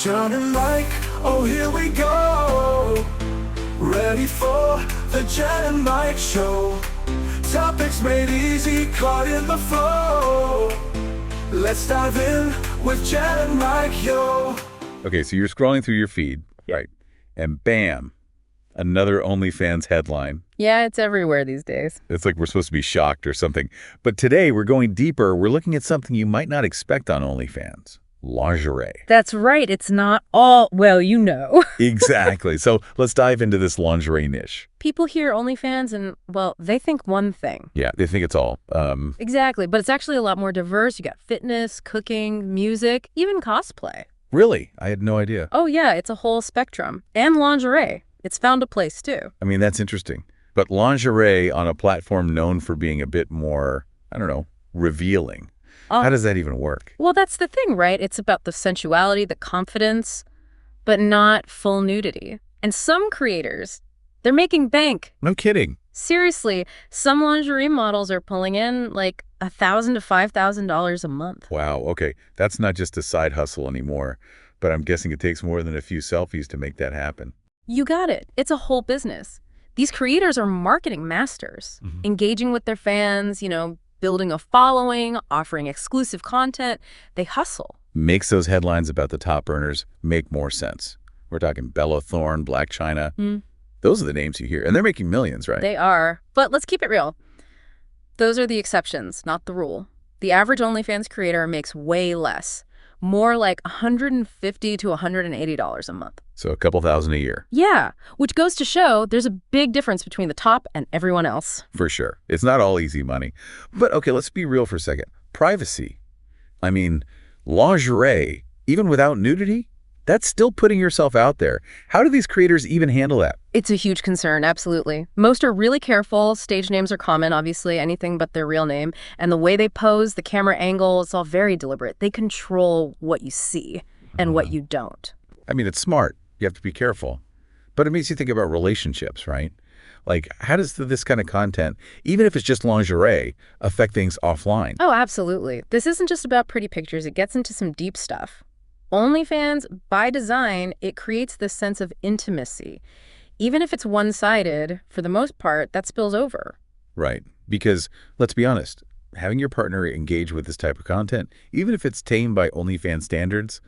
John and Mike, oh here we go. Ready for the Jen and Mike show. Topics made easy, caught in the flow. Let's dive in with Jen and Mike, yo. Okay, so you're scrolling through your feed, right? And bam, another OnlyFans headline. Yeah, it's everywhere these days. It's like we're supposed to be shocked or something. But today we're going deeper. We're looking at something you might not expect on OnlyFans. Lingerie. That's right. It's not all, well, you know. Exactly. So let's dive into this lingerie niche. People hear OnlyFans and, well, they think one thing. Yeah, they think it's all. Exactly. But it's actually a lot more diverse. You got fitness, cooking, music, even cosplay. Really? I had no idea. Oh, yeah. It's a whole spectrum. And lingerie. It's found a place, too. I mean, that's interesting. But lingerie on a platform known for being a bit more, I don't know, revealing. How does that even work? Well, that's the thing, right? It's about the sensuality, the confidence, but not full nudity. And some creators, they're making bank. No kidding. Seriously, some lingerie models are pulling in like $1,000 to $5,000 a month. Wow. Okay. That's not just a side hustle anymore, but I'm guessing it takes more than a few selfies to make that happen. You got it. It's a whole business. These creators are marketing masters, engaging with their fans, building a following, offering exclusive content. They hustle. Makes those headlines about the top earners make more sense. We're talking Bella Thorne, Black China. Those are the names you hear. And they're making millions, right? They are. But let's keep it real. Those are the exceptions, not the rule. The average OnlyFans creator makes way less. More like $150 to $180 a month. So a couple thousand a year. Yeah, which goes to show there's a big difference between the top and everyone else. For sure. It's not all easy money. But okay, let's be real for a second. Privacy. I mean, lingerie, even without nudity, that's still putting yourself out there. How do these creators even handle that? It's a huge concern, absolutely. Most are really careful. Stage names are common, obviously, anything but their real name. And the way they pose, the camera angle, it's all very deliberate. They control what you see and what you don't. I mean, it's smart. You have to be careful. But it makes you think about relationships, right? Like, how does this kind of content, even if it's just lingerie, affect things offline? Oh, absolutely. This isn't just about pretty pictures. It gets into some deep stuff. OnlyFans, by design, it creates this sense of intimacy. Even if it's one-sided, for the most part, that spills over. Right. Because, let's be honest, having your partner engage with this type of content, even if it's tamed by OnlyFans standards,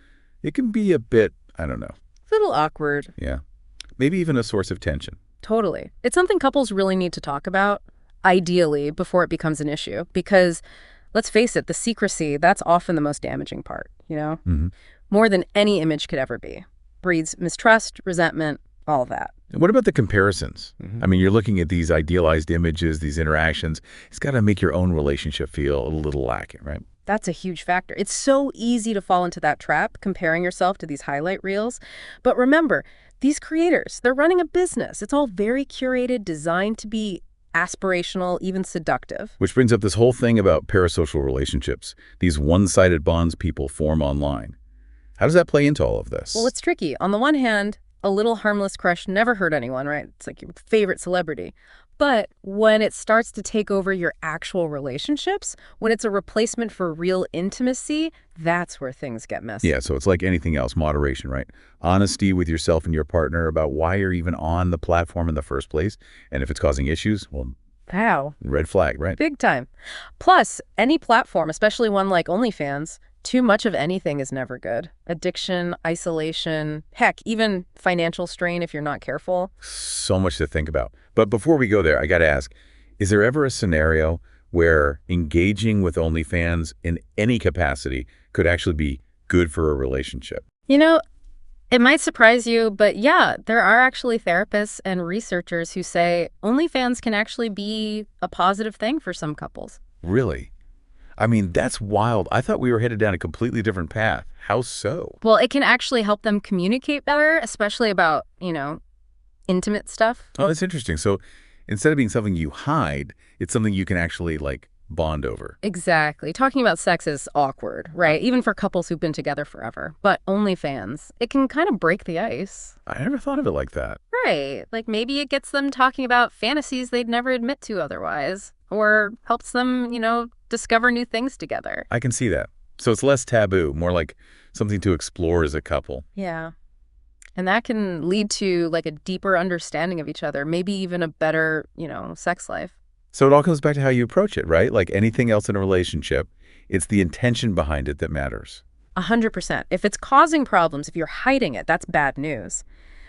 it can be a bit, I don't know. A little awkward. Yeah. Maybe even a source of tension. Totally. It's something couples really need to talk about, ideally, before it becomes an issue. Because, let's face it, the secrecy, that's often the most damaging part, More than any image could ever be. Breeds mistrust, resentment, all of that. And what about the comparisons? I mean, you're looking at these idealized images, these interactions. It's got to make your own relationship feel a little lacking, right? That's a huge factor. It's so easy to fall into that trap, comparing yourself to these highlight reels. But remember, these creators, they're running a business. It's all very curated, designed to be aspirational, even seductive. Which brings up this whole thing about parasocial relationships, these one-sided bonds people form online. How does that play into all of this? Well, it's tricky. On the one hand, a little harmless crush never hurt anyone, right? It's like your favorite celebrity. But when it starts to take over your actual relationships, when it's a replacement for real intimacy, that's where things get messy. Yeah, so it's like anything else, moderation, right? Honesty with yourself and your partner about why you're even on the platform in the first place. And if it's causing issues, well, wow. Red flag, right? Big time. Plus, any platform, especially one like OnlyFans, too much of anything is never good. Addiction, isolation, heck, even financial strain if you're not careful. So much to think about. But before we go there, I got to ask, is there ever a scenario where engaging with OnlyFans in any capacity could actually be good for a relationship? It might surprise you, but yeah, there are actually therapists and researchers who say OnlyFans can actually be a positive thing for some couples. Really? I mean, that's wild. I thought we were headed down a completely different path. How so? Well, it can actually help them communicate better, especially about, intimate stuff. Oh, that's interesting. So instead of being something you hide, it's something you can actually, bond over. Exactly. Talking about sex is awkward, right? Even for couples who've been together forever. But OnlyFans, it can kind of break the ice. I never thought of it like that. Right. Like maybe it gets them talking about fantasies they'd never admit to otherwise. Or helps them, discover new things together. I can see that. So it's less taboo, more like something to explore as a couple. Yeah. And that can lead to like a deeper understanding of each other, maybe even a better, sex life. So it all comes back to how you approach it, right? Like anything else in a relationship, it's the intention behind it that matters. 100%. If it's causing problems, if you're hiding it, that's bad news.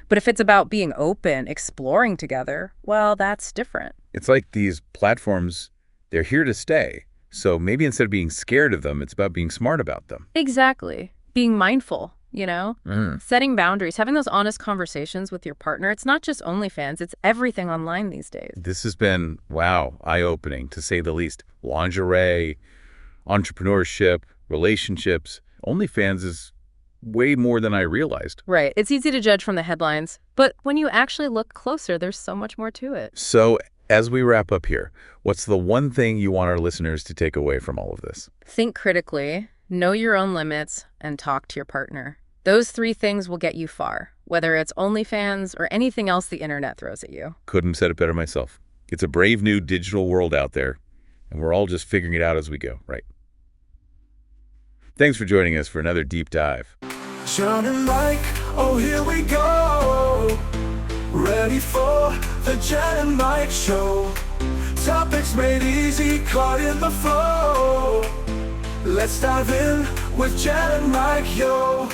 But if it's about being open, exploring together, well, that's different. It's like these platforms, they're here to stay. So maybe instead of being scared of them, it's about being smart about them. Exactly. Being mindful, setting boundaries, having those honest conversations with your partner. It's not just OnlyFans, it's everything online these days. This has been, wow, eye-opening, to say the least. Lingerie, entrepreneurship, relationships. OnlyFans is way more than I realized. Right. It's easy to judge from the headlines, but when you actually look closer, there's so much more to it. So as we wrap up here, what's the one thing you want our listeners to take away from all of this? Think critically, know your own limits, and talk to your partner. Those 3 things will get you far, whether it's OnlyFans or anything else the internet throws at you. Couldn't have said it better myself. It's a brave new digital world out there, and we're all just figuring it out as we go, right? Thanks for joining us for another deep dive. John and Mike, oh here we go. Ready for the Jen and Mike show. Topics made easy, caught in the flow. Let's dive in with Jen and Mike, yo.